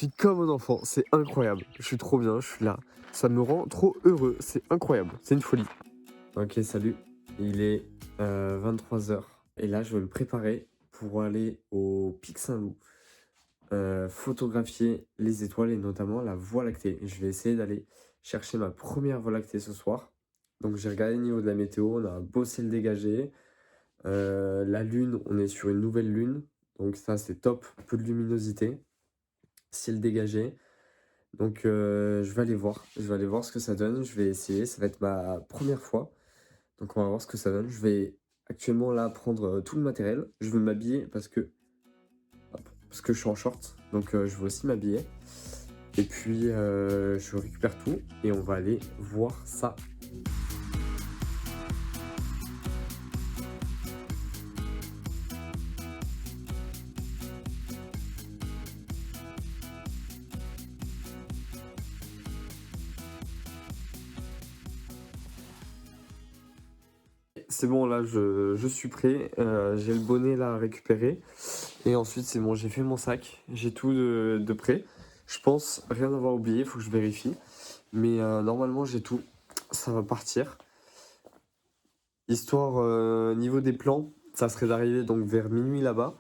suis comme un enfant, c'est incroyable. Je suis trop bien, je suis là. Ça me rend trop heureux, c'est incroyable, c'est une folie. Ok, salut. Il est 23 h. Et là, je vais me préparer pour aller au Pic Saint-Loup. Photographier les étoiles et notamment la Voie lactée. Je vais essayer d'aller chercher ma première Voie lactée ce soir. Donc j'ai regardé au niveau de la météo, on a un beau ciel dégagé. La lune, on est sur une nouvelle lune. Donc ça c'est top, peu de luminosité. Ciel dégagé. Donc je vais aller voir. Je vais aller voir ce que ça donne. Je vais essayer. Ça va être ma première fois. Donc on va voir ce que ça donne. Je vais actuellement là prendre tout le matériel. Je vais m'habiller parce que je suis en short. Donc je vais aussi m'habiller. Et puis je récupère tout et on va aller voir ça. C'est bon, là, je suis prêt. J'ai le bonnet là à récupérer. Et ensuite, c'est bon, j'ai fait mon sac. J'ai tout de prêt. Je pense rien avoir oublié, il faut que je vérifie. Mais normalement, j'ai tout. Ça va partir. Histoire, niveau des plans, ça serait d'arriver donc vers minuit là-bas.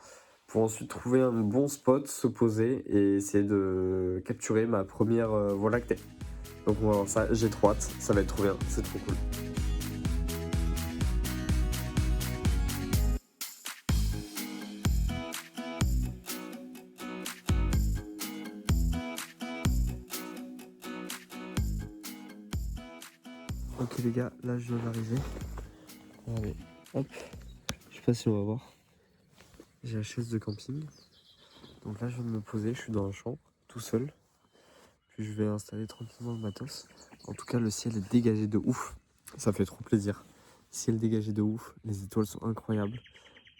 Pour ensuite trouver un bon spot, se poser et essayer de capturer ma première Voie lactée. Donc on va voir ça, j'ai trop hâte. Ça va être trop bien, c'est trop cool. Ok les gars, là je viens d'arriver. Allez, hop. Je sais pas si on va voir. J'ai la chaise de camping. Donc là je viens de me poser, je suis dans un champ, tout seul. Puis je vais installer tranquillement le matos. En tout cas le ciel est dégagé de ouf. Ça fait trop plaisir. Ciel dégagé de ouf, les étoiles sont incroyables.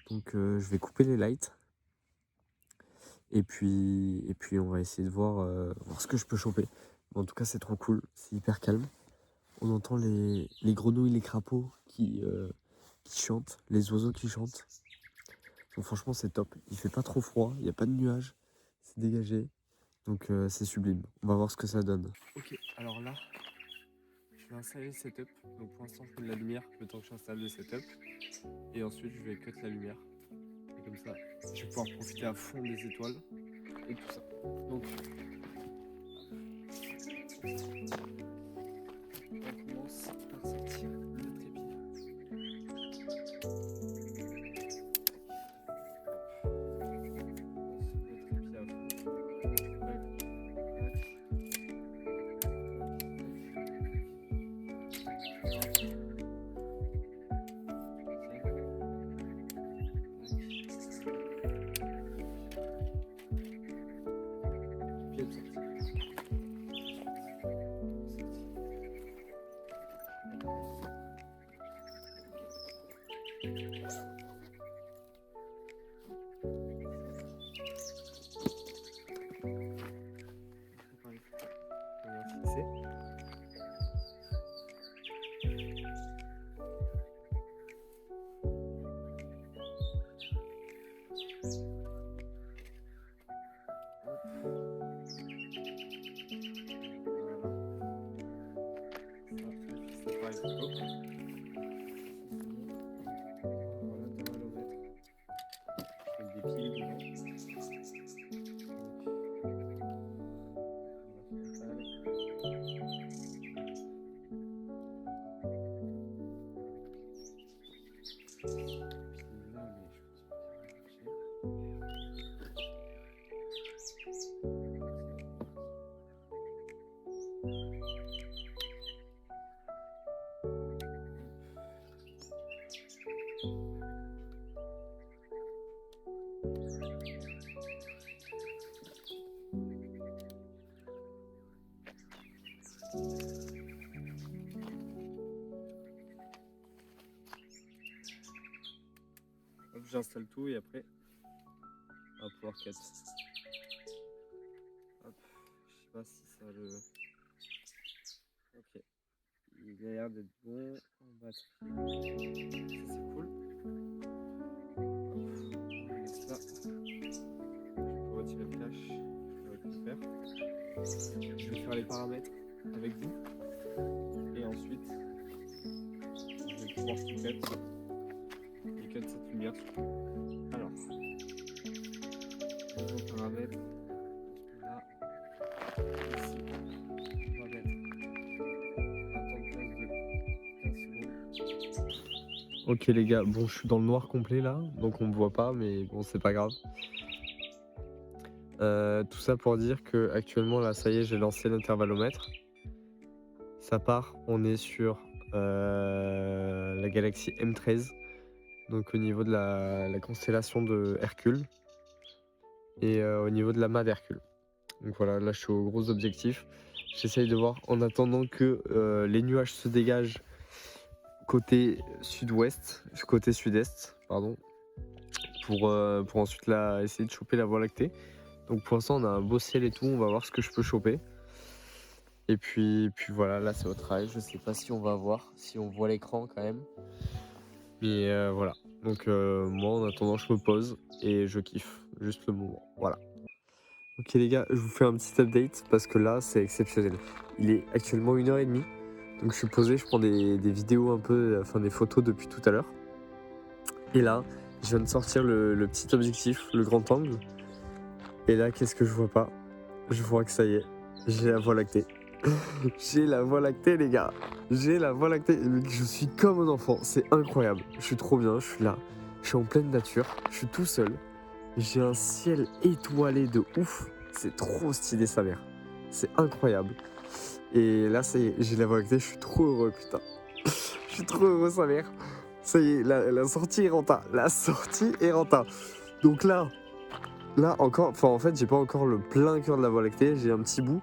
Donc je vais couper les lights. Et puis on va essayer de voir ce que je peux choper. Mais en tout cas c'est trop cool, c'est hyper calme. On entend les grenouilles, les crapauds qui chantent, les oiseaux qui chantent. Donc franchement c'est top, il fait pas trop froid, il n'y a pas de nuages, c'est dégagé. Donc c'est sublime, on va voir ce que ça donne. Ok, alors là, je vais installer le setup. Donc pour l'instant je mets de la lumière le temps que j'installe le setup. Et ensuite je vais cut la lumière. Et comme ça, je vais pouvoir profiter à fond des étoiles et tout ça. Donc on commence par sortir le trépied. Hop, j'installe tout et après on va pouvoir cut. Hop, je sais pas si ça le. Ok, il a l'air d'être bon en batterie. Ça c'est cool. Hop, on va mettre ça. Je peux retirer le cache, je le récupère. faire. Je vais faire les paramètres avec vous. Et ensuite, je vais pouvoir tout cut. Et cut cette lumière. Alors, nouveau paramètre. Là, ici, on va mettre un temps de pause de 15 secondes. Ok les gars, bon je suis dans le noir complet là, donc on me voit pas, mais bon c'est pas grave. Tout ça pour dire que actuellement là ça y est j'ai lancé l'intervallomètre. Ça part, on est sur la galaxie M13, donc au niveau de la constellation de Hercule et au niveau de l'amas d'Hercule. Donc voilà, là je suis au gros objectif. J'essaye de voir en attendant que les nuages se dégagent côté sud-ouest, côté sud-est, pardon, pour ensuite là, essayer de choper la Voie lactée. Donc pour l'instant on a un beau ciel et tout, on va voir ce que je peux choper. Et puis voilà, là c'est au travail, je sais pas si on va voir, si on voit l'écran quand même. Mais voilà, donc moi en attendant je me pose et je kiffe, juste le moment, voilà. Ok les gars, je vous fais un petit update parce que là c'est exceptionnel. Il est actuellement 1h30, donc je suis posé, je prends des vidéos un peu, enfin des photos depuis tout à l'heure. Et là, je viens de sortir le petit objectif, le grand angle. Et là, qu'est-ce que je vois pas? Je vois que ça y est, j'ai la Voie lactée. J'ai la Voie lactée les gars. J'ai la Voie lactée. Je suis comme un enfant, c'est incroyable. Je suis trop bien, je suis là. Je suis en pleine nature, je suis tout seul. J'ai un ciel étoilé de ouf. C'est trop stylé sa mère. C'est incroyable. Et là, ça y est, j'ai la Voie lactée, je suis trop heureux, putain. Je suis trop heureux sa mère. Ça y est, la sortie est renta. La sortie est renta. Donc là encore, enfin en fait, j'ai pas encore le plein cœur de la Voie lactée, j'ai un petit bout.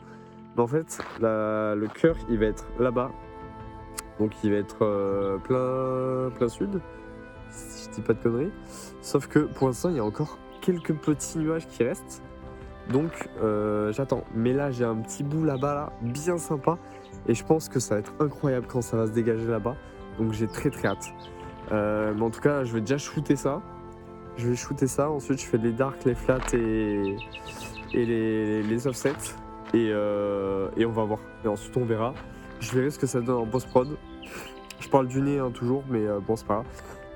Mais en fait, le cœur, il va être là-bas. Donc il va être plein sud, si je dis pas de conneries. Sauf que pour l'instant, il y a encore quelques petits nuages qui restent. Donc j'attends. Mais là, j'ai un petit bout là-bas, là, bien sympa. Et je pense que ça va être incroyable quand ça va se dégager là-bas. Donc j'ai très hâte. Mais en tout cas, je vais déjà shooter ça. Je vais shooter ça. Ensuite, je fais les darks, les flats et les offsets. Et on va voir. Et ensuite, on verra. Je verrai ce que ça donne en post-prod. Je parle du nez hein, toujours, mais bon, c'est pas grave.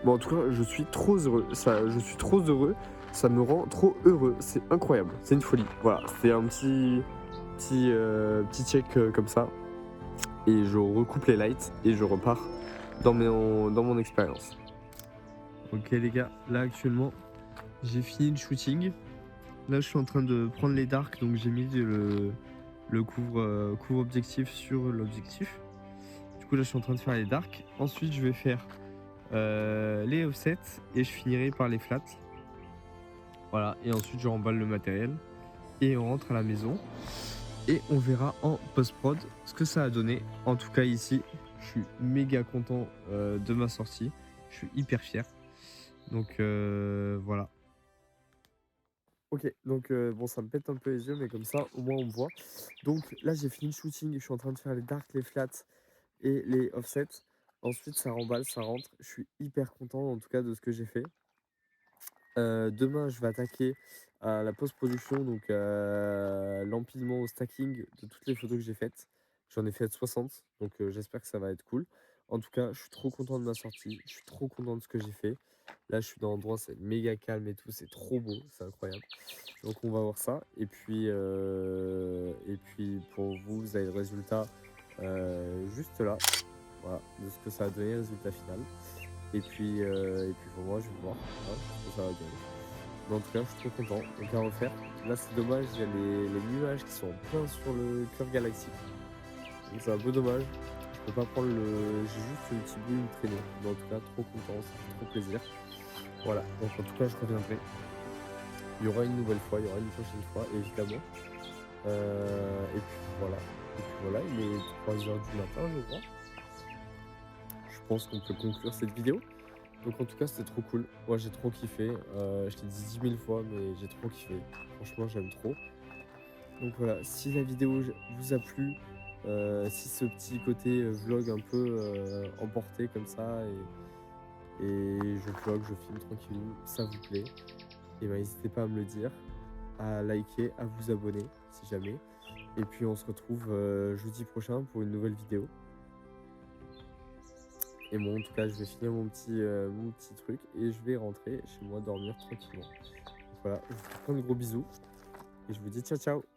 Bon, en tout cas, je suis trop heureux. Je suis trop heureux. Ça me rend trop heureux. C'est incroyable. C'est une folie. Voilà, c'est un petit check comme ça. Et je recoupe les lights et je repars dans mon expérience. Ok les gars, là actuellement, j'ai fini le shooting. Là, je suis en train de prendre les darks, donc j'ai mis le couvre-objectif sur l'objectif. Du coup, là, je suis en train de faire les darks. Ensuite, je vais faire les offsets et je finirai par les flats. Voilà, et ensuite, je remballe le matériel et on rentre à la maison. Et on verra en post-prod ce que ça a donné. En tout cas, ici, je suis méga content de ma sortie. Je suis hyper fier. Donc, voilà. Ok, donc bon, ça me pète un peu les yeux, mais comme ça, au moins, on me voit. Donc là, j'ai fini le shooting. Je suis en train de faire les darks, les flats et les offsets. Ensuite, ça remballe, ça rentre. Je suis hyper content, en tout cas, de ce que j'ai fait. Demain, je vais attaquer à la post-production, donc l'empilement au stacking de toutes les photos que j'ai faites. J'en ai fait 60, donc j'espère que ça va être cool. En tout cas, je suis trop content de ma sortie, je suis trop content de ce que j'ai fait. Là, je suis dans l'endroit, c'est méga calme et tout, c'est trop beau, c'est incroyable. Donc on va voir ça. Et puis pour vous, vous avez le résultat juste là, voilà, de ce que ça a donné, le résultat final. Et puis pour moi, je vais voir ce que ça va donner. Mais en tout cas, je suis trop content. Donc à refaire. Là, c'est dommage, il y a les nuages qui sont en plein sur le cœur galactique. Donc c'est un peu dommage. Je peux pas prendre le. J'ai juste une petite boule, une traînée. Mais en tout cas, trop content, ça fait trop plaisir. Voilà. Donc en tout cas, je reviendrai. Il y aura une nouvelle fois, il y aura une prochaine fois, évidemment. Et puis voilà. Il est 3h du matin, je crois. Je pense qu'on peut conclure cette vidéo. Donc en tout cas c'était trop cool, moi j'ai trop kiffé, je t'ai dit 10 000 fois mais j'ai trop kiffé, franchement j'aime trop. Donc voilà, si la vidéo vous a plu, si ce petit côté vlog un peu emporté comme ça et je vlog, je filme tranquillou, ça vous plaît, et ben n'hésitez pas à me le dire. à liker, à vous abonner si jamais. Et puis on se retrouve jeudi prochain pour une nouvelle vidéo. Et moi en tout cas je vais finir mon petit truc et je vais rentrer chez moi dormir tranquillement. Donc voilà, je vous fais plein de gros bisous et je vous dis ciao ciao.